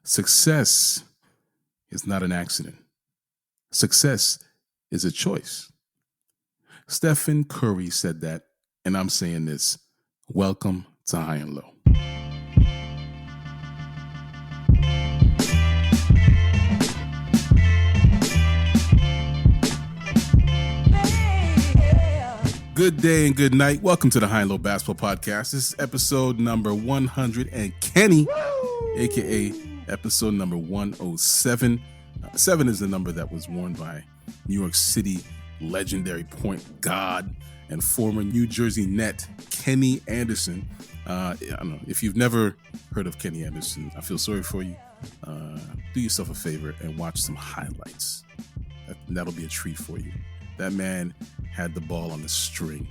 Success is not an accident. Success is a choice. Stephen Curry said that, and I'm saying this. Welcome to High and Low. Good day and good night. Welcome to the High and Low Basketball Podcast. This is episode number 100 and Kenny, a.k.a. episode number 107. 7 is the number that was worn by New York City legendary point guard and former New Jersey Net Kenny Anderson. I don't know, if you've never heard of Kenny Anderson, I feel sorry for you. Do yourself a favor and watch some highlights. That'll be a treat for you. That man had the ball on the string.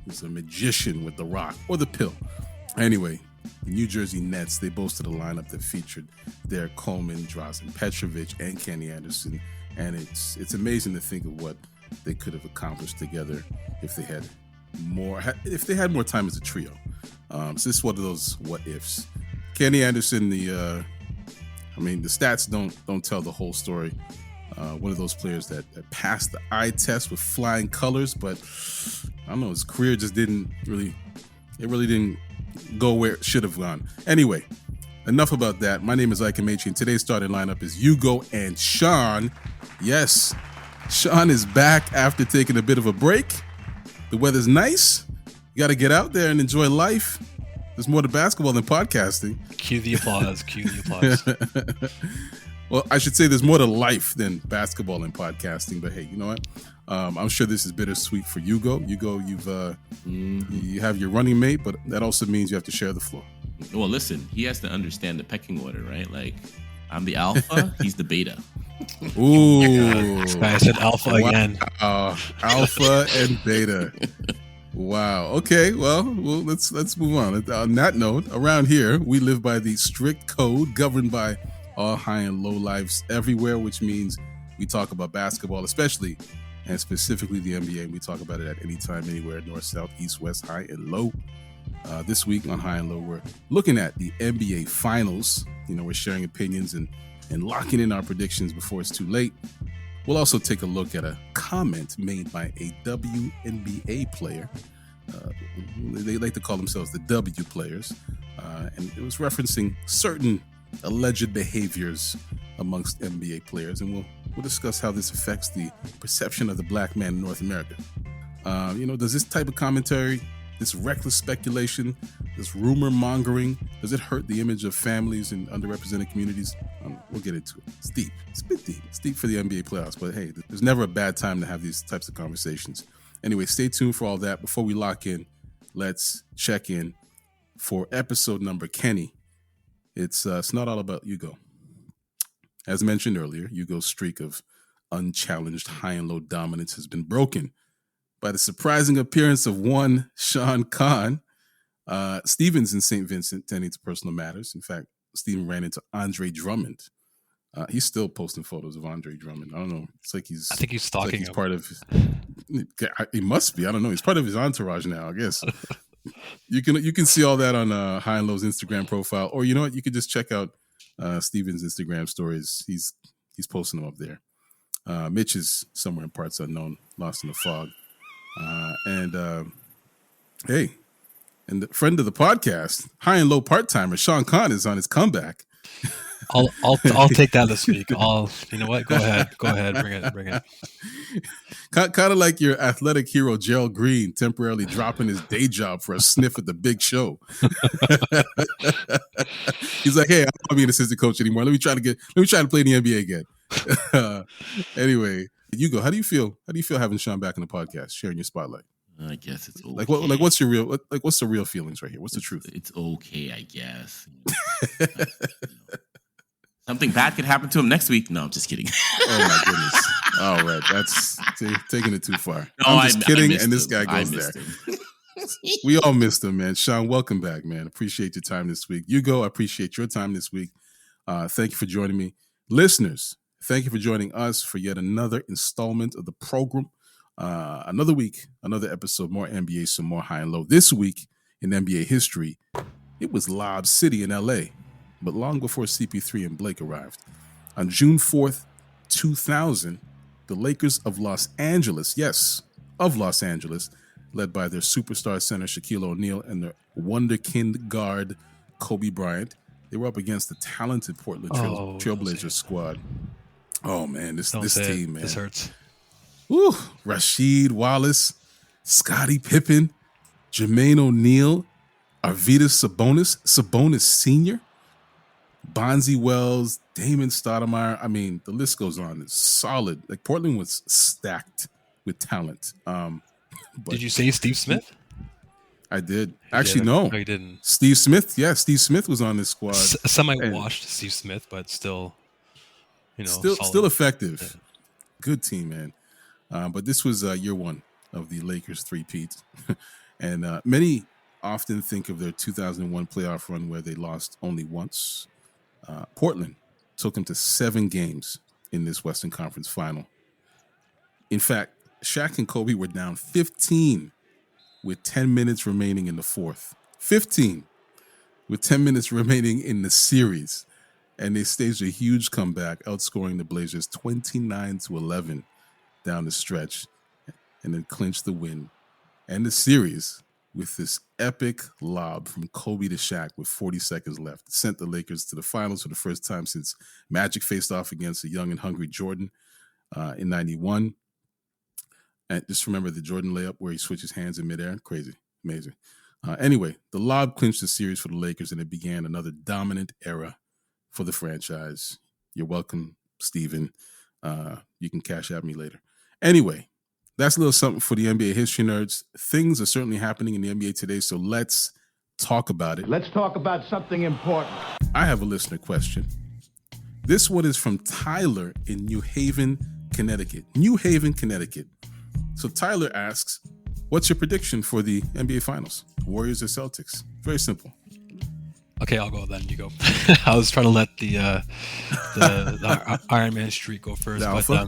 He's a magician with the rock or the pill. Anyway, the New Jersey Nets, they boasted a lineup that featured Derek Coleman, Drazen Petrovic, and Kenny Anderson. And it's amazing to think of what they could have accomplished together if they had more time as a trio. So this is one of those what ifs. Kenny Anderson, the stats don't tell the whole story. One of those players that passed the eye test with flying colors, but I don't know, his career just didn't really go where it should have gone. Anyway, enough about that. My name is Ike Amaechi, and today's starting lineup is Ugo and Sean. Yes, Sean is back after taking a bit of a break. The weather's nice. You got to get out there and enjoy life. There's more to basketball than podcasting. Cue the applause. Well, I should say there's more to life than basketball and podcasting, but hey, you know what? I'm sure this is bittersweet for Ugo. Ugo, you have your running mate, but that also means you have to share the floor. Well, listen, he has to understand the pecking order, right? Like, I'm the alpha, he's the beta. Ooh. I said alpha again. Alpha and beta. Wow. Okay. Well, let's move on. On that note, around here, we live by the strict code governed by all high and low lives everywhere, which means we talk about basketball, especially and specifically the NBA. And we talk about it at any time, anywhere, north, south, east, west, high and low. This week on High and Low, we're looking at the NBA Finals. We're sharing opinions and locking in our predictions before it's too late. We'll also take a look at a comment made by a WNBA player. They like to call themselves the W players. And it was referencing certain alleged behaviors amongst NBA players, and we'll discuss how this affects the perception of the black man in North America. Does this type of commentary, this reckless speculation, this rumor mongering, does it hurt the image of families in underrepresented communities? We'll get into it. It's deep. It's a bit deep. It's deep for the NBA playoffs, but hey, there's never a bad time to have these types of conversations. Anyway, stay tuned for all that. Before we lock in, let's check in for episode number Kenny. It's not all about Ugo. As mentioned earlier, Ugo's streak of unchallenged high and low dominance has been broken by the surprising appearance of one Sean Khan. Stevens in St. Vincent tending to personal matters. In fact, Steven ran into Andre Drummond. He's still posting photos of Andre Drummond. I don't know. It's like I think he's stalking him. Part of. He must be. I don't know. He's part of his entourage now, I guess. You can see all that on High and Low's Instagram profile, or you know what? You could just check out Steven's Instagram stories. He's posting them up there. Mitch is somewhere in parts unknown, lost in the fog. Hey, and the friend of the podcast, High and Low part-timer Sean Khan is on his comeback. I'll take that this week. You know what? Go ahead, bring it. Kind of like your athletic hero Gerald Green temporarily dropping his day job for a sniff at the big show. He's like, hey, I don't want to be an assistant coach anymore. Let me try to play in the NBA again. Anyway, Ugo, how do you feel having Sean back in the podcast, sharing your spotlight? I guess it's okay. What's the real feelings right here? What's the truth? It's okay, I guess. Something bad could happen to him next week. No, I'm just kidding. Oh my goodness! All right, that's taking it too far. No, I'm just kidding, and this guy goes there. We all missed him, man. Sean, welcome back, man. Appreciate your time this week. Ugo, I appreciate your time this week. Thank you for joining me, listeners. Thank you for joining us for yet another installment of the program. Another week, another episode, more NBA, some more high and low. This week in NBA history, it was Lob City in LA. but long before CP3 and Blake arrived. On June 4th, 2000, the Lakers of Los Angeles, yes, of Los Angeles, led by their superstar center Shaquille O'Neal and their wonderkind guard Kobe Bryant, they were up against the talented Portland Trailblazers squad. Oh man, this team, man. This hurts. Woo! Rasheed Wallace, Scottie Pippen, Jermaine O'Neal, Arvydas Sabonis Sr., Bonzi Wells, Damon Stoudemire. I mean, the list goes on. It's solid. Like Portland was stacked with talent. Did you say Steve Smith? I did. Actually, no. No, you didn't. Steve Smith. Yeah, Steve Smith was on this squad. Semi-washed Steve Smith, but still, still effective. Yeah. Good team, man. But this was year one of the Lakers three-peat. And many often think of their 2001 playoff run where they lost only once. Portland took them to 7 games in this Western Conference final. In fact, Shaq and Kobe were down 15 with 10 minutes remaining in the fourth. 15 with 10 minutes remaining in the series. And they staged a huge comeback, outscoring the Blazers 29-11 down the stretch, and then clinched the win and the series with this epic lob from Kobe to Shaq with 40 seconds left. It sent the Lakers to the finals for the first time since Magic faced off against a young and hungry Jordan in 91. And just remember the Jordan layup where he switches hands in midair. Crazy. Amazing. Anyway, the lob clinched the series for the Lakers, and it began another dominant era for the franchise. You're welcome, Steven. You can cash at me later. Anyway, that's a little something for the NBA history nerds. Things are certainly happening in the NBA today, so let's talk about it. Let's talk about something important. I have a listener question. This one is from Tyler in New Haven, Connecticut. New Haven, Connecticut. So Tyler asks, what's your prediction for the NBA Finals? Warriors or Celtics? Very simple. Okay, I'll go then. You go. I was trying to let the Iron Man streak go first. But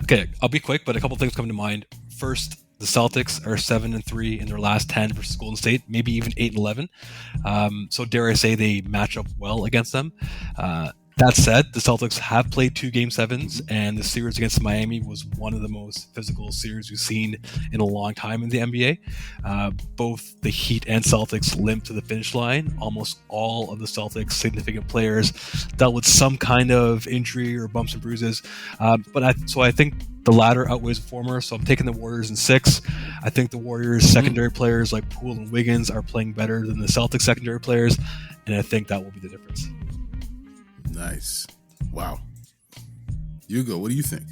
okay, I'll be quick, but a couple things come to mind. First, the Celtics are 7-3 in their last 10 versus Golden State, maybe even 8-11. So dare I say they match up well against them. That said, the Celtics have played 2 Game 7s, and the series against Miami was one of the most physical series we've seen in a long time in the NBA. Both the Heat and Celtics limped to the finish line. Almost all of the Celtics' significant players dealt with some kind of injury or bumps and bruises. So I think the latter outweighs the former, so I'm taking the Warriors in 6. I think the Warriors' secondary players like Poole and Wiggins are playing better than the Celtics' secondary players, and I think that will be the difference. Nice. Wow. Ugo, what do you think?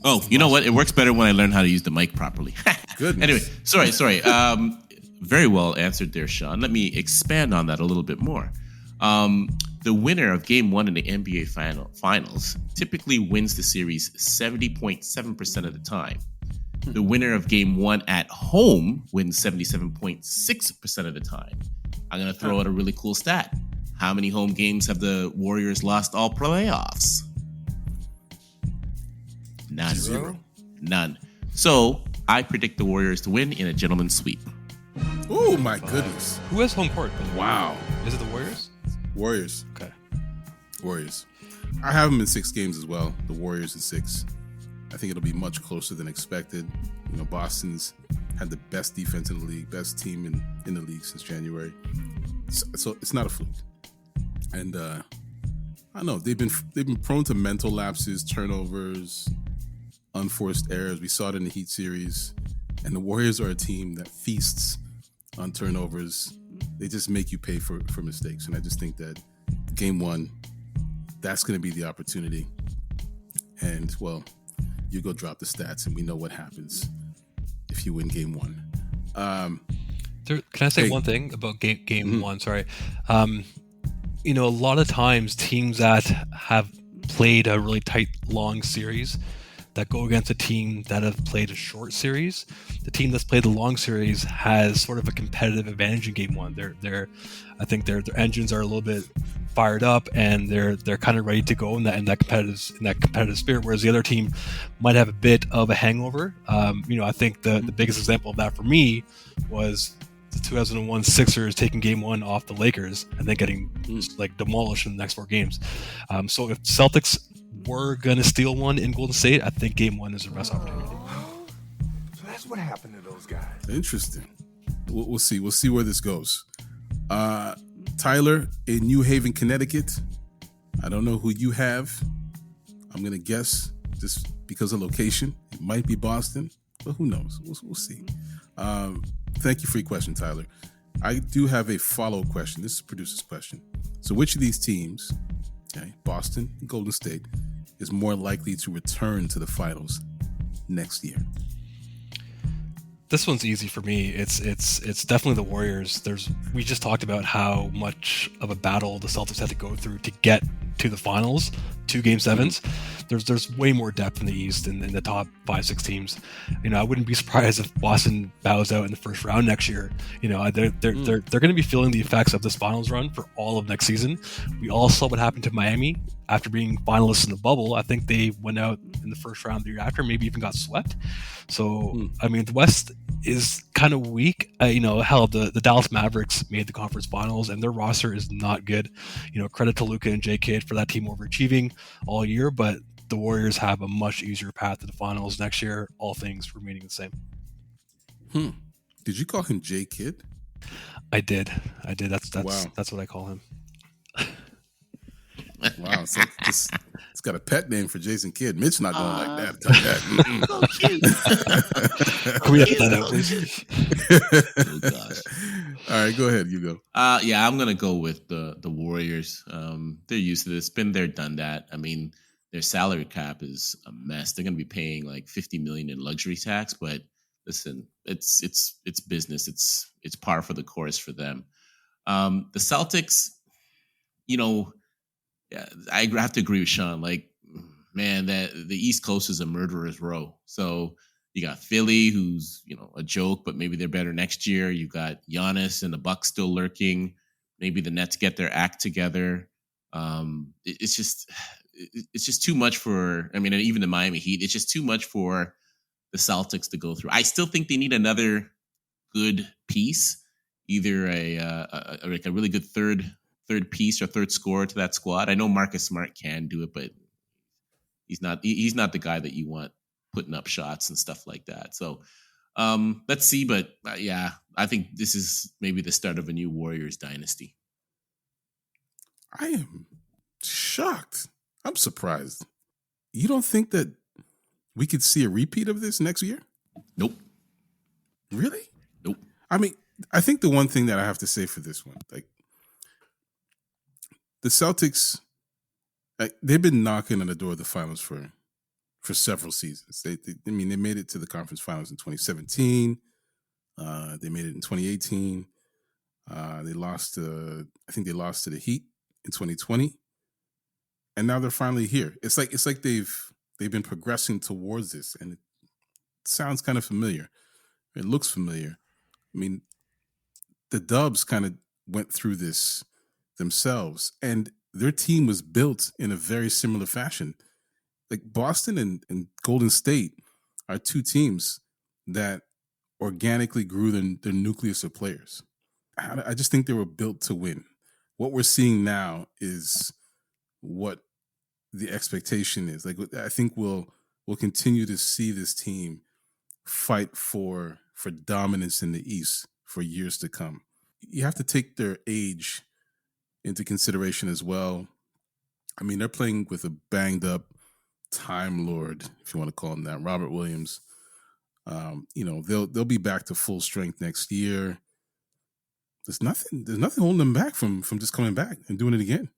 Oh, you know what? It works better when I learn how to use the mic properly. Good. Anyway, sorry. Very well answered there, Sean. Let me expand on that a little bit more. The winner of Game 1 in the NBA Finals typically wins the series 70.7% of the time. The winner of Game 1 at home wins 77.6% of the time. I'm going to throw out a really cool stat. How many home games have the Warriors lost all playoffs? None. 0. None. So I predict the Warriors to win in a gentleman's sweep. Oh, my goodness. Who has home court? Wow. Is it the Warriors? Warriors. Okay. Warriors. I have them in 6 games as well. The Warriors in 6. I think it'll be much closer than expected. You know, Boston's had the best defense in the league, best team in the league since January. So it's not a fluke. And I don't know, they've been prone to mental lapses, turnovers, unforced errors. We saw it in the Heat series. And the Warriors are a team that feasts on turnovers. They just make you pay for mistakes. And I just think that Game 1, that's going to be the opportunity. And, well, you go drop the stats and we know what happens if you win Game 1. Can I say one thing about game 1? Sorry. A lot of times teams that have played a really tight, long series that go against a team that have played a short series, the team that's played the long series has sort of a competitive advantage in Game 1. I think their engines are a little bit fired up and they're kind of ready to go in that competitive spirit, whereas the other team might have a bit of a hangover. I think the biggest example of that for me was the 2001 Sixers taking Game 1 off the Lakers and then getting like demolished in the next 4 games. So if Celtics were gonna steal one in Golden State, I think Game 1 is their best opportunity. So that's what happened to those guys. Interesting. We'll see. We'll see where this goes. Tyler in New Haven, Connecticut. I don't know who you have. I'm gonna guess just because of location. It might be Boston, but who knows? We'll see. Thank you for your question, Tyler. I do have a follow-up question. This is a producer's question. So which of these teams, okay, Boston and Golden State, is more likely to return to the finals next year? This one's easy for me. It's definitely the Warriors. We just talked about how much of a battle the Celtics had to go through to get to the finals, 2 Game 7s. There's way more depth in the East in the top 5-6 teams. I wouldn't be surprised if Boston bows out in the first round next year. They're going to be feeling the effects of this finals run for all of next season. We all saw what happened to Miami after being finalists in the bubble. I think they went out in the first round the year after, maybe even got swept. So the West is kind of weak. Hell, the Dallas Mavericks made the conference finals and their roster is not good. Credit to Luka and J. Kidd for that team overachieving all year, but the Warriors have a much easier path to the finals next year, all things remaining the same. Did you call him J. Kidd? I did. That's wow. That's what I call him. Wow, so it's got a pet name for Jason Kidd. Mitch not going like that. Tell you that. So cute. Can we edit that out, please? Oh gosh. All right, go ahead. You go. Yeah, I'm gonna go with the Warriors. They're used to this. Been there, done that. I mean, their salary cap is a mess. They're gonna be paying like $50 million in luxury tax. But listen, it's business. It's par for the course for them. The Celtics, yeah, I have to agree with Sean. Like, man, that the East Coast is a murderer's row. So you got Philly, who's a joke, but maybe they're better next year. You got Giannis and the Bucks still lurking. Maybe the Nets get their act together. It's just too much for. I mean, and even the Miami Heat. It's just too much for the Celtics to go through. I still think they need another good piece, either a really good third piece or third scorer to that squad. I know Marcus Smart can do it, but he's not the guy that you want putting up shots and stuff like that. So let's see. But yeah, I think this is maybe the start of a new Warriors dynasty. I am shocked. I'm surprised. You don't think that we could see a repeat of this next year? Nope. Really? Nope. I mean, I think the one thing that I have to say for this one, like, the Celtics, they've been knocking on the door of the finals for several seasons. They made it to the conference finals in 2017. They made it in 2018. They lost to the Heat in 2020, and now they're finally here. It's like they've been progressing towards this, and it sounds kind of familiar. It looks familiar. I mean, the Dubs kind of went through this themselves, and their team was built in a very similar fashion. Like Boston and Golden State are 2 teams that organically grew their nucleus of players. I just think they were built to win. What we're seeing now is what the expectation is. Like, I think we'll continue to see this team fight for dominance in the East for years to come. You have to take their age into consideration as well. I mean, they're playing with a banged up Time Lord, if you want to call him that, Robert Williams. They'll be back to full strength next year. There's nothing holding them back from just coming back and doing it again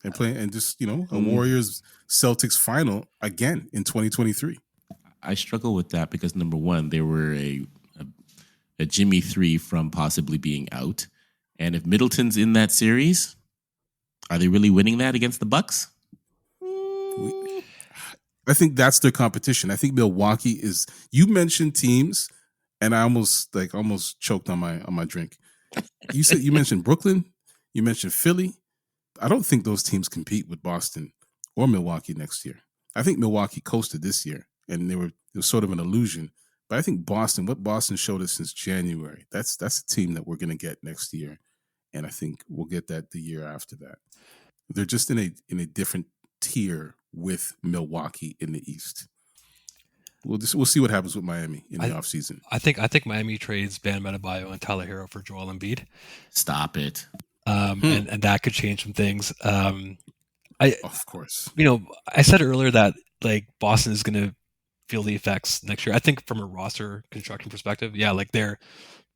and playing and just a Warriors Celtics final again in 2023. I struggle with that because number one, they were a Jimmy 3 from possibly being out, and if Middleton's in that series, are they really winning that against the Bucks? I think that's their competition. I think Milwaukee is. You mentioned teams, and I almost choked on my drink. You mentioned Brooklyn, you mentioned Philly. I don't think those teams compete with Boston or Milwaukee next year. I think Milwaukee coasted this year, and it was sort of an illusion. But I think what Boston showed us since January, that's a team that we're going to get next year, and I think we'll get that the year after that. They're just in a different tier with Milwaukee in the East. We'll see what happens with Miami in the offseason. I think Miami trades Bam Adebayo and Tyler Hero for Joel Embiid. Stop it. And that could change some things. Of course. I said earlier that like Boston is going to feel the effects next year. I think from a roster construction perspective, yeah, like they're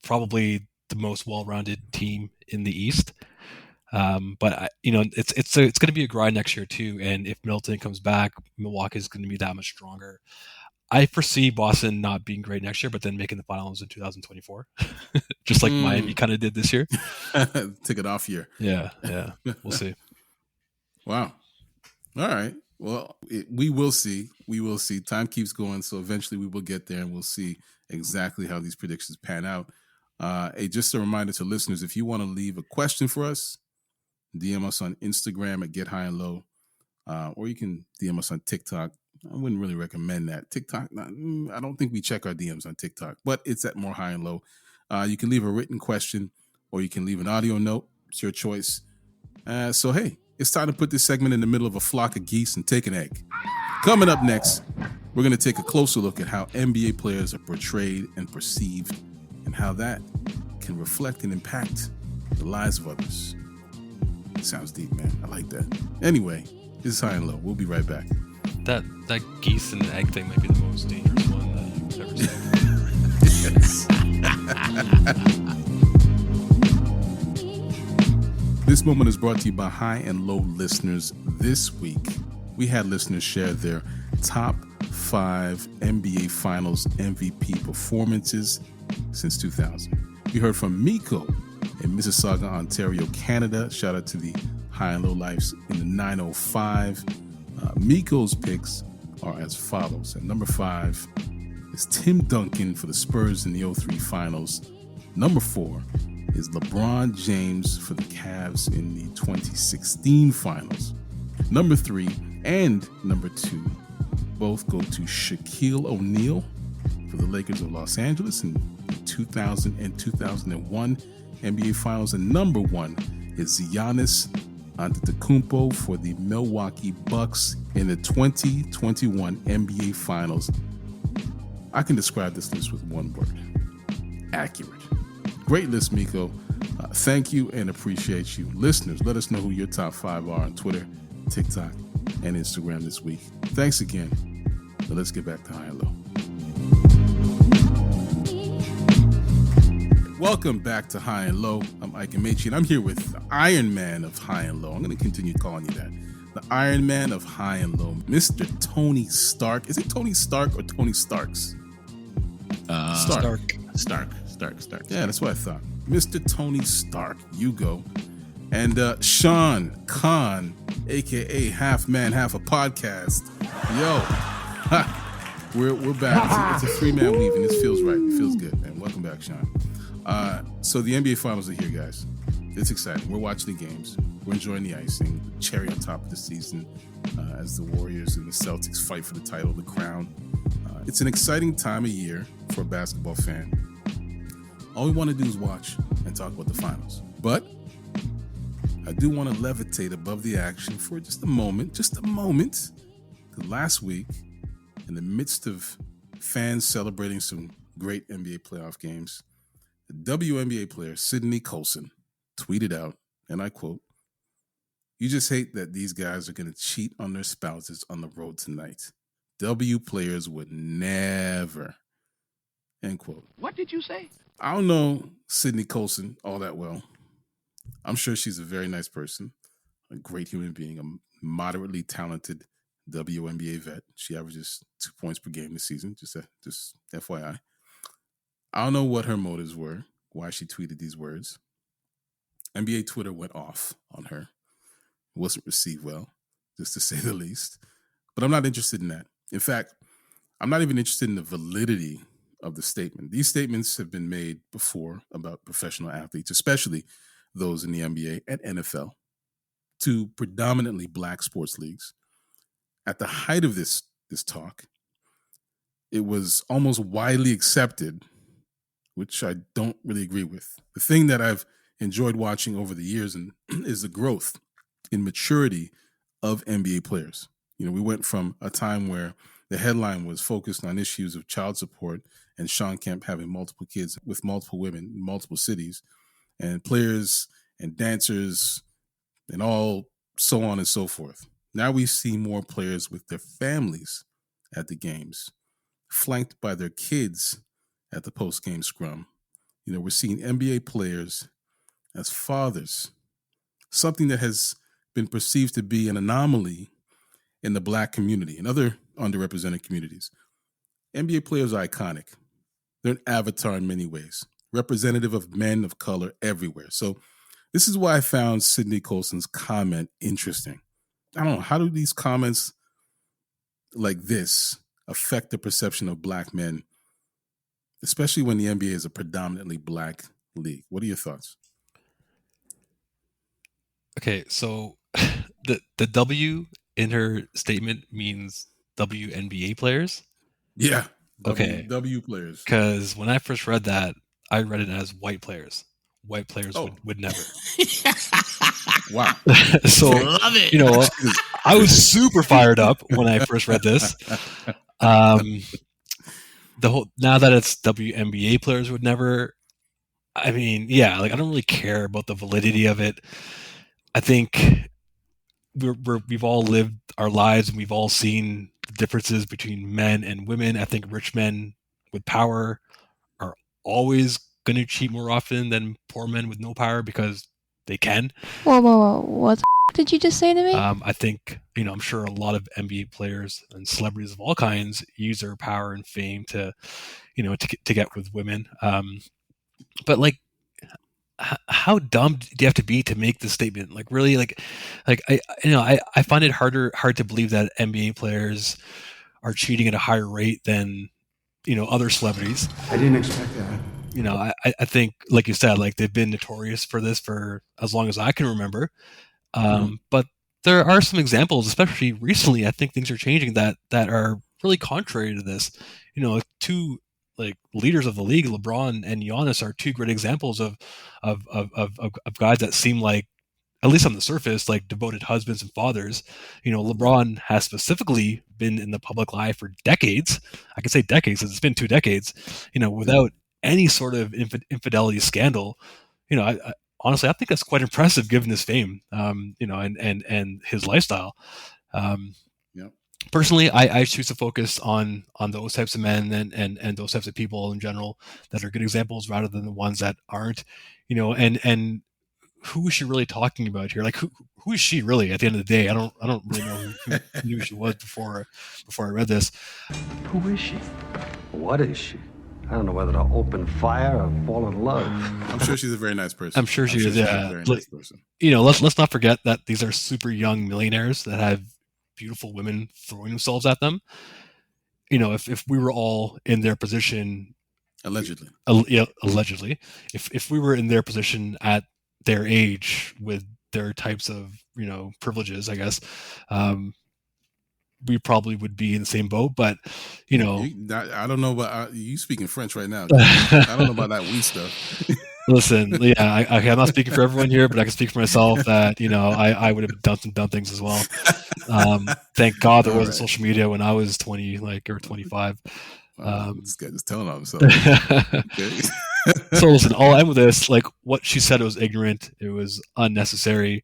probably the most well-rounded team in the East. But it's going to be a grind next year too. And if Middleton comes back, Milwaukee is going to be that much stronger. I foresee Boston not being great next year, but then making the finals in 2024, just like Miami kind of did this year. Take it off year. Yeah. We'll see. Wow. All right. Well, we will see. We will see. Time keeps going, so eventually we will get there, and we'll see exactly how these predictions pan out. Just a reminder to listeners, if you want to leave a question for us, DM us on Instagram at Get High and Low, or you can DM us on TikTok. I wouldn't really recommend that. TikTok, I don't think we check our DMs on TikTok, but it's at More High and Low. You can leave a written question, or you can leave an audio note. It's your choice. So, hey, it's time to put this segment in the middle of a flock of geese and take an egg. Coming up next, we're going to take a closer look at how NBA players are portrayed and perceived, and how that can reflect and impact the lives of others. Sounds deep, man. I like that. Anyway, this is High and Low. We'll be right back. That geese and egg thing might be the most dangerous one that you've ever seen. This moment is brought to you by High and Low listeners. This week, we had listeners share their top 5 NBA Finals MVP performances since 2000. We heard from Miko in Mississauga, Ontario, Canada. Shout out to the High and Low Lives in the 905. Miko's picks are as follows. At number 5 is Tim Duncan for the Spurs in the 03 Finals. Number 4 is LeBron James for the Cavs in the 2016 Finals. Number 3 and number 2 both go to Shaquille O'Neal for the Lakers of Los Angeles in 2000 and 2001 NBA Finals. And number 1 is Giannis Antetokounmpo for the Milwaukee Bucks in the 2021 NBA Finals. I can describe this list with one word: accurate. Great list, Miko. Thank you and appreciate you. Listeners, let us know who your top 5 are on Twitter, TikTok, and Instagram this week. Thanks again. Now let's get back to High and Low. Welcome back to High and Low. I'm Ike Amaechi, and I'm here with the Iron Man of High and Low. I'm going to continue calling you that. The Iron Man of High and Low, Mr. Tony Stark. Is it Tony Stark or Tony Starks? Stark. Yeah, that's what I thought. Mr. Tony Stark, Ugo. And Sean Khan, a.k.a. Half Man, Half a Podcast. Yo, we're back. It's a 3-man weave, and this feels right. It feels good, man. Welcome back, Sean. So the NBA Finals are here, guys. It's exciting. We're watching the games. We're enjoying the icing, the cherry on top of the season as the Warriors and the Celtics fight for the title, the crown. It's an exciting time of year for a basketball fan. All we want to do is watch and talk about the finals. But I do want to levitate above the action for just a moment. Because last week, in the midst of fans celebrating some great NBA playoff games, the WNBA player Sydney Colson tweeted out, and I quote, "You just hate that these guys are going to cheat on their spouses on the road tonight. W players would never." End quote. What did you say? I don't know Sydney Colson all that well. I'm sure she's a very nice person, a great human being, a moderately talented WNBA vet. She averages 2 points per game this season, just FYI. I don't know what her motives were, why she tweeted these words. NBA Twitter went off on her. It wasn't received well, just to say the least. But I'm not interested in that. In fact, I'm not even interested in the validity of the statement. These statements have been made before about professional athletes, especially those in the NBA and NFL, to predominantly black sports leagues. At the height of this talk, it was almost widely accepted, which I don't really agree with. The thing that I've enjoyed watching over the years is the growth in maturity of NBA players. We went from a time where the headline was focused on issues of child support and Sean Kemp having multiple kids with multiple women in multiple cities, and players and dancers and all so on and so forth. Now we see more players with their families at the games, flanked by their kids at the post-game scrum. We're seeing NBA players as fathers, something that has been perceived to be an anomaly in the Black community and other underrepresented communities. NBA players are iconic. They're an avatar in many ways, representative of men of color everywhere. So this is why I found Sydney Colson's comment interesting. I don't know, how do these comments like this affect the perception of Black men, especially when the NBA is a predominantly Black league? What are your thoughts? Okay, so the W in her statement means WNBA players? Yeah. Okay. W players. Because when I first read that, I read it as white players. White players would never. Wow. So, Love it. I was super fired up when I first read this. Now that it's WNBA players would never, I mean, yeah, like I don't really care about the validity of it. I think we've all lived our lives and we've all seen the differences between men and women. I think rich men with power are always going to cheat more often than poor men with no power because they can. Whoa. What the did you just say to me? I think, I'm sure a lot of NBA players and celebrities of all kinds use their power and fame to get with women. But like, how dumb do you have to be to make this statement? Like really, I find it hard to believe that NBA players are cheating at a higher rate than other celebrities. I didn't expect that. I think, like you said, like they've been notorious for this for as long as I can remember. But there are some examples, especially recently. I think things are changing that are really contrary to this. Two like leaders of the league, LeBron and Giannis, are two great examples of guys that seem like, at least on the surface, like devoted husbands and fathers. LeBron has specifically been in the public eye for decades. I can say decades, because it's been 2 decades, without any sort of infidelity scandal. I honestly, I think that's quite impressive given his fame, and his lifestyle. Personally, I choose to focus on those types of men and those types of people in general that are good examples rather than the ones that aren't, and who is she really talking about here? Like who is she really at the end of the day? I don't really know who she was before I read this. Who is she? What is she? I don't know whether to open fire or fall in love. I'm sure she's a very nice person. I'm sure she is. Yeah. A very nice person. Let's not forget that these are super young millionaires that have beautiful women throwing themselves at them. If we were all in their position, allegedly, if we were in their position at their age with their types of privileges, I guess, we probably would be in the same boat. But I don't know about you speaking French right now. I don't know about that we stuff. Listen, yeah, I'm not speaking for everyone here, but I can speak for myself that I would have done things as well. Thank God there wasn't social media when I was 20, or 25. This guy just telling on himself. So listen, I'll end with this. Like what she said was ignorant. It was unnecessary.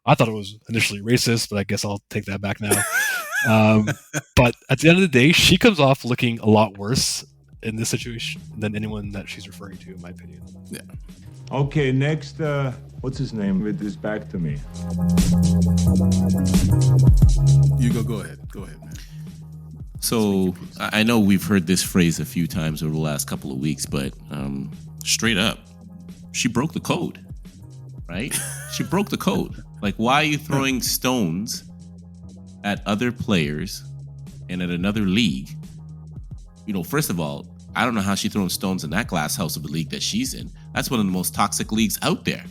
I thought it was initially racist, but I guess I'll take that back now. But at the end of the day, she comes off looking a lot worse in this situation than anyone that she's referring to, in my opinion. Yeah. Okay, next, what's his name? With this back to me. You go ahead, man. So I know we've heard this phrase a few times over the last couple of weeks, but straight up, she broke the code, right? She broke the code. Like, why are you throwing stones at other players and at another league? First of all, I don't know how she's throwing stones in that glass house of the league that she's in. That's one of the most toxic leagues out there.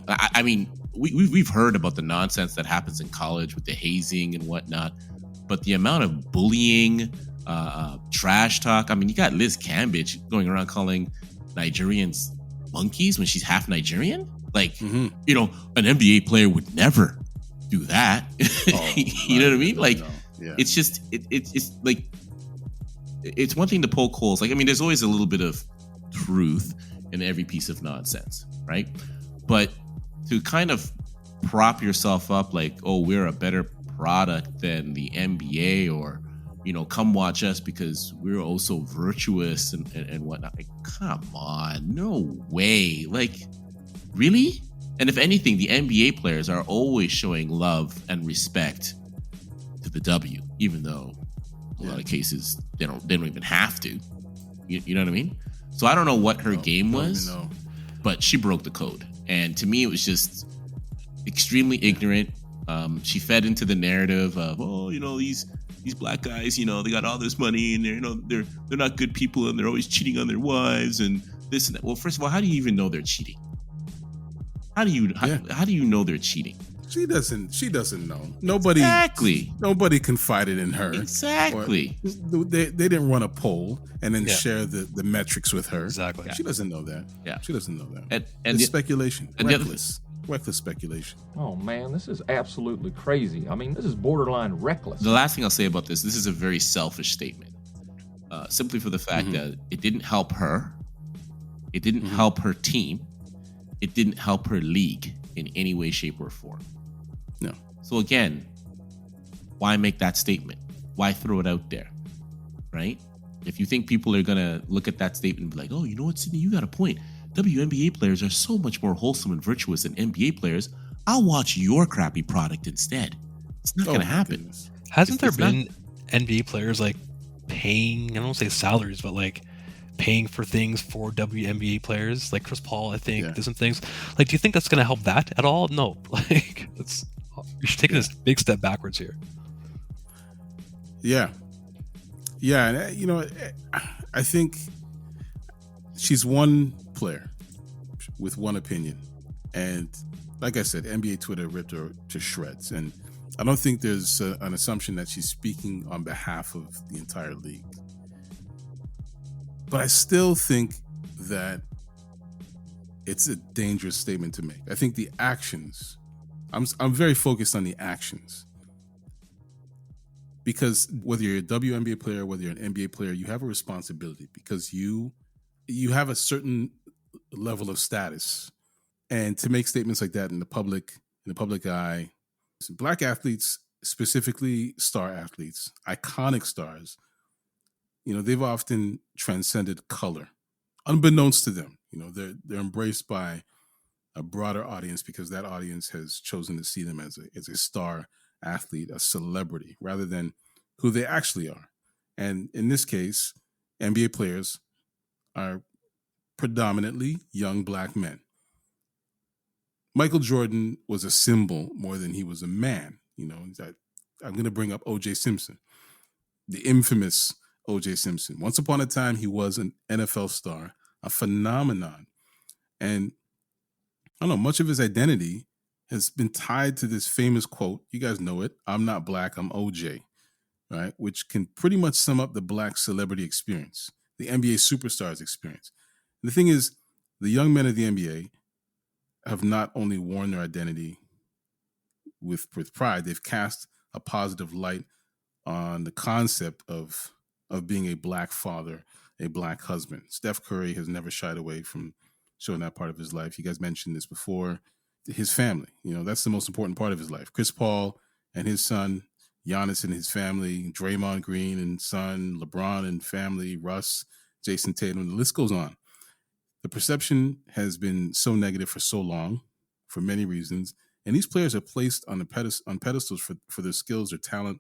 I mean, we've heard about the nonsense that happens in college with the hazing and whatnot, but the amount of bullying, trash talk. I mean, you got Liz Cambridge going around calling Nigerians monkeys when she's half Nigerian. Like, an NBA player would never do that. You know what I mean? Like, it's just it's like, it's one thing to poke holes. Like, I mean, there's always a little bit of truth in every piece of nonsense, right? But to kind of prop yourself up like, oh, we're a better product than the NBA, or come watch us because we're also virtuous and whatnot. Like, come on, no way. Like, really? And if anything, the NBA players are always showing love and respect to the W, even though a lot of cases they don't even have to. You know what I mean? So I don't know what her game was, but she broke the code. And to me, it was just extremely ignorant. She fed into the narrative of, these black guys, they got all this money and they're not good people and they're always cheating on their wives and this and that. Well, first of all, how do you even know they're cheating? How do you know they're cheating? She doesn't know. Nobody confided in her. Exactly. They didn't run a poll and then share the metrics with her. Exactly. She doesn't know that. Yeah. She doesn't know that. And it's speculation. And Reckless speculation. Oh man, this is absolutely crazy. I mean, this is borderline reckless. The last thing I'll say about this is a very selfish statement. Simply for the fact that it didn't help her. It didn't help her team. It didn't help her league in any way, shape, or form. No. So again, why make that statement? Why throw it out there? Right? If you think people are going to look at that statement and be like, oh, you know what, Sydney, you got a point. WNBA players are so much more wholesome and virtuous than NBA players. I'll watch your crappy product instead. It's not going to happen. Goodness. Hasn't there been NBA players like paying, I don't want to say salaries, but like paying for things for WNBA players, like Chris Paul, I think, did some things. Like, do you think that's going to help that at all? No. Like, you're taking this big step backwards here. Yeah. Yeah, and I think she's one player with one opinion. And like I said, NBA Twitter ripped her to shreds. And I don't think there's an assumption that she's speaking on behalf of the entire league. But I still think that it's a dangerous statement to make. I think the actions, I'm very focused on the actions. Because whether you're a WNBA player, whether you're an NBA player, you have a responsibility because you have a certain level of status. And to make statements like that in the public eye, black athletes, specifically star athletes, iconic stars, they've often transcended color, unbeknownst to them. They're embraced by a broader audience because that audience has chosen to see them as a star athlete, a celebrity, rather than who they actually are. And in this case, NBA players are predominantly young black men. Michael Jordan was a symbol more than he was a man. I'm going to bring up O.J. Simpson, the infamous O.J. Simpson. Once upon a time, he was an NFL star, a phenomenon. And I don't know, much of his identity has been tied to this famous quote. You guys know it. I'm not black, I'm OJ, right? Which can pretty much sum up the black celebrity experience, the NBA superstars experience. And the thing is, the young men of the NBA have not only worn their identity with pride, they've cast a positive light on the concept of being a black father, a black husband. Steph Curry has never shied away from showing that part of his life. You guys mentioned this before. His family, that's the most important part of his life. Chris Paul and his son, Giannis and his family, Draymond Green and son, LeBron and family, Russ, Jason Tatum, the list goes on. The perception has been so negative for so long, for many reasons, and these players are placed on pedestals for their skills, their talent,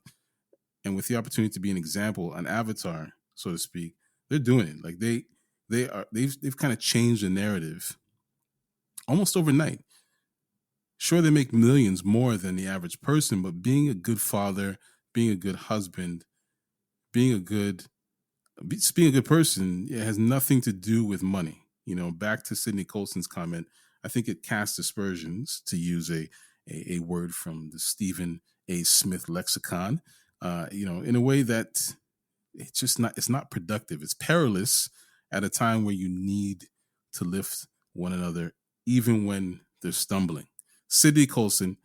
and with the opportunity to be an example, an avatar, so to speak. They're doing it. Like they've kind of changed the narrative almost overnight. Sure, they make millions more than the average person, but being a good father, being a good husband, being a good person, it has nothing to do with money. Back to Sydney Colson's comment, I think it casts aspersions, to use a word from the Stephen A. Smith lexicon, in a way that it's not productive. It's perilous at a time where you need to lift one another, even when they're stumbling. Sydney Colson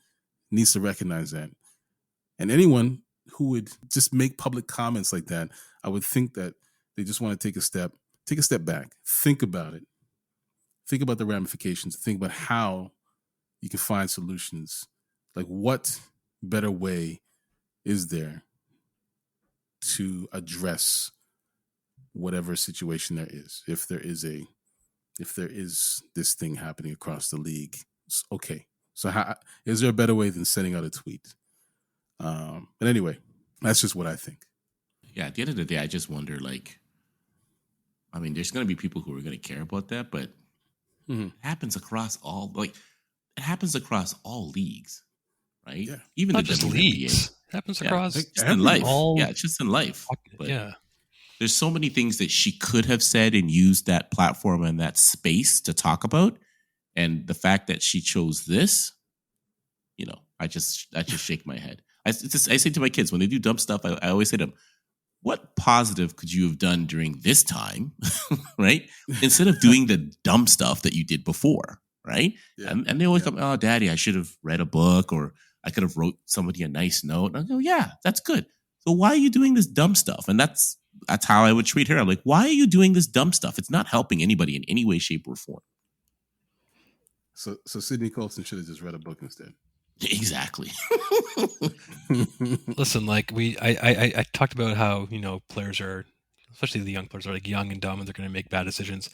needs to recognize that. And anyone who would just make public comments like that, I would think that they just want to take a step back, think about it, think about the ramifications, think about how you can find solutions. Like, what better way is there to address whatever situation there is? If there is this thing happening across the league, okay. So how is there a better way than sending out a tweet? But anyway, that's just what I think. Yeah, at the end of the day, I just wonder, like, I mean, there's going to be people who are going to care about that, but it happens across all leagues, right? Yeah. Even Not the just WNBA. leagues. It happens across just in life. all. Yeah, it's just in life. But Yeah. there's so many things that she could have said and used that platform and that space to talk about. And the fact that she chose this, I just shake my head. I say to my kids when they do dumb stuff, I always say to them, what positive could you have done during this time, right? Instead of doing the dumb stuff that you did before, right? Yeah. And they always come, oh, Daddy, I should have read a book, or I could have wrote somebody a nice note. And I go, yeah, that's good. So why are you doing this dumb stuff? And that's how I would treat her. I'm like, why are you doing this dumb stuff? It's not helping anybody in any way, shape, or form. So Sydney Colson should have just read a book instead. Exactly. Listen, like I talked about how, players are, especially the young players, are like young and dumb and they're going to make bad decisions.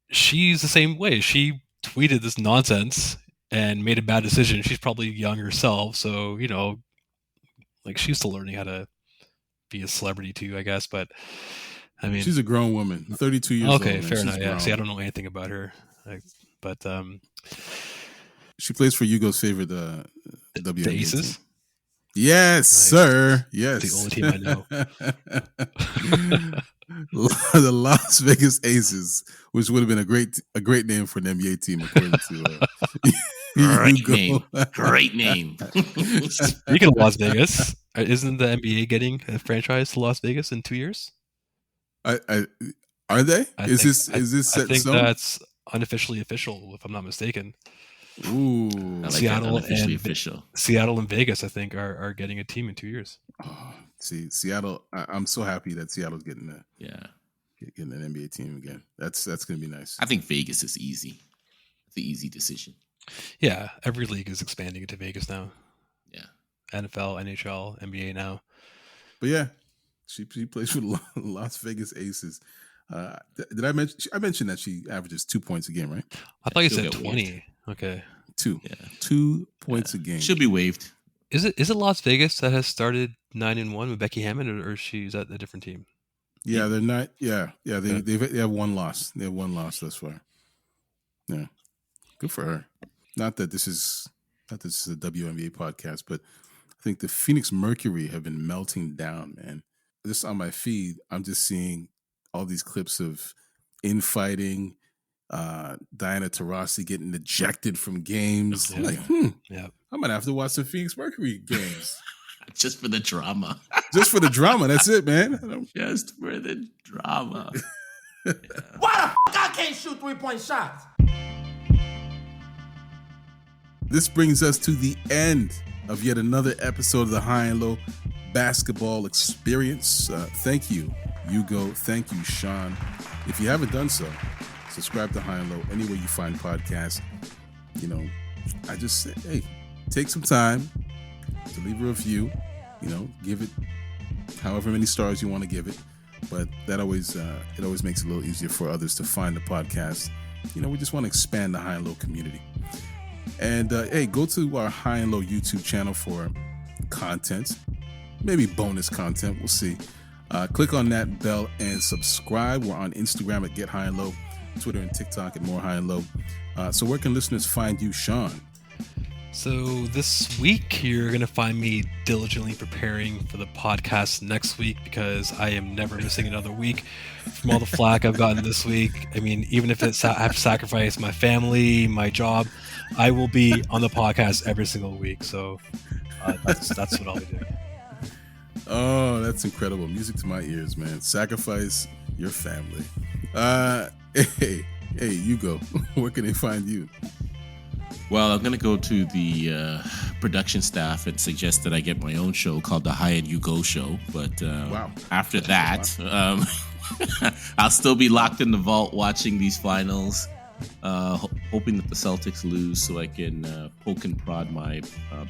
She's the same way. She tweeted this nonsense and made a bad decision. She's probably young herself. So, like she's still learning how to be a celebrity too, I guess. But I mean, she's a grown woman, 32 years old. Okay, fair enough. Grown. Yeah. See, I don't know anything about her. But she plays for Ugo's favorite WNBA the Aces. Team. Yes, nice. Sir. Yes, the only team I know. The Las Vegas Aces, which would have been a great name for an NBA team, according to Great name. Speaking of Las Vegas, isn't the NBA getting a franchise to Las Vegas in 2 years? Are they? Is this set I think stone? that's unofficially official, if I'm not mistaken. Ooh, I like Seattle unofficially and official. Seattle and Vegas, I think, are getting a team in 2 years. Oh, see, Seattle. I'm so happy that Seattle's getting an NBA team again. That's going to be nice. I think Vegas is easy. It's an easy decision. Yeah, every league is expanding into Vegas now. Yeah, NFL, NHL, NBA now. But yeah, she plays for the Las Vegas Aces. Did I mention? I mentioned that she averages 2 points a game, right? I thought you said 20. Waived. Okay, 2. Yeah, 2 points a game. Should be waived. Is it Las Vegas that has started 9-1 with Becky Hammond, or she's at a different team? Yeah, they're not. Yeah. They have one loss. They have one loss thus far. Yeah, good for her. Not that this is a WNBA podcast, but I think the Phoenix Mercury have been melting down, man. Just on my feed, I'm just seeing all these clips of infighting, Diana Taurasi getting ejected from games. Yeah. I might have to watch some Phoenix Mercury games. Just for the drama. Just for the drama. That's it, man. Just for the drama. Yeah. Why the fuck I can't shoot 3-point shots? This brings us to the end of yet another episode of the High and Low Basketball Experience. Thank you, Ugo. Thank you, Sean. If you haven't done so, subscribe to High and Low anywhere you find podcasts. I just say, hey, take some time to leave a review. Give it however many stars you want to give it. But that always makes it a little easier for others to find the podcast. We just want to expand the High and Low community. And hey, go to our High and Low YouTube channel for content, maybe bonus content. We'll see. Click on that bell and subscribe. We're on Instagram at Get High and Low, Twitter and TikTok at More High and Low. So where can listeners find you, Sean? So this week, you're going to find me diligently preparing for the podcast next week, because I am never missing another week from all the flack I've gotten this week. I mean, even if I have to sacrifice my family, my job, I will be on the podcast every single week. So that's what I'll be doing. Oh, that's incredible. Music to my ears, man. Sacrifice your family. Hey, Ugo, where can they find you? Well, I'm going to go to the production staff and suggest that I get my own show called The High and Ugo Show. But after that, I'll still be locked in the vault watching these finals, hoping that the Celtics lose so I can poke and prod my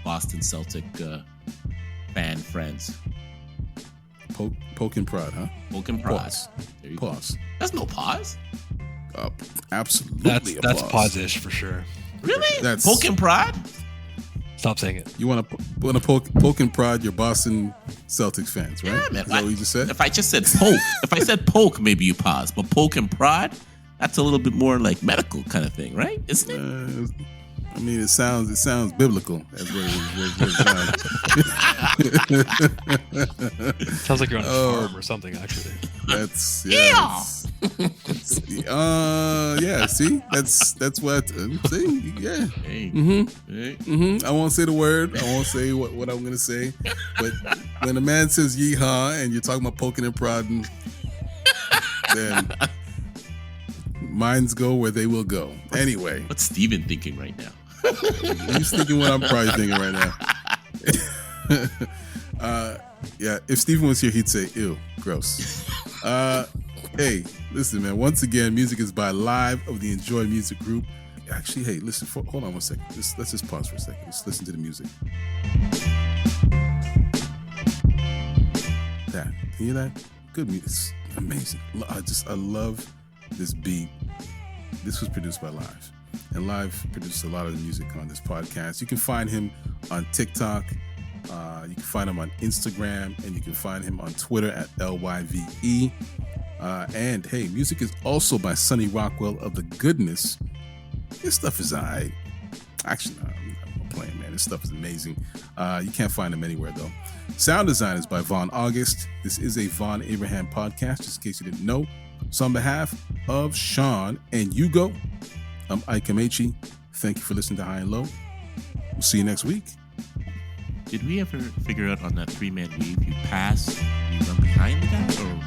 Boston Celtic fan friends. Poke and prod, huh? Poke and prod. Pause. There you Pause. Go. There's no pause. Absolutely. That's pause-ish for sure. Really? That's poke and prod? Stop saying it. You want to poke and prod your Boston Celtics fans, right? Yeah, man. Is that what you just said? If I just said poke, if I said poke, maybe you pause. But poke and prod, that's a little bit more like medical kind of thing, right? Isn't it? I mean, it sounds biblical. That's what it sounds. Sounds like you're on a farm or something. Actually, that's yeah. Yeah. See, that's what. See, yeah. Hey. I won't say the word. I won't say what I'm gonna say. But when a man says yeehaw and you're talking about poking and prodding, then minds go where they will go. Anyway, what's Steven thinking right now? He's thinking what I'm probably thinking right now. Yeah, if Steven was here, he'd say, ew, gross. Hey, listen, man. Once again, music is by Live of the Enjoy Music Group. Actually, hey, listen, hold on one second. Let's just pause for a second. Let's listen to the music. That, you hear that? Good music. It's amazing. I love this beat. This was produced by Live. And Live produces a lot of the music on this podcast. You can find him on TikTok. You can find him on Instagram. And you can find him on Twitter at LYVE. And hey, music is also by Sonny Rockwell of The Goodness. This stuff is alright. Actually, no, I'm playing, man. This stuff is amazing. You can't find him anywhere, though. Sound design is by Vonn+Abrahamm. This is a Vonn+Abrahamm podcast, just in case you didn't know. So on behalf of Sean and Ugo, I'm Ike Amaechi. Thank you for listening to High and Low. We'll see you next week. Did we ever figure out on that 3-man weave, you pass, you run behind the guy, or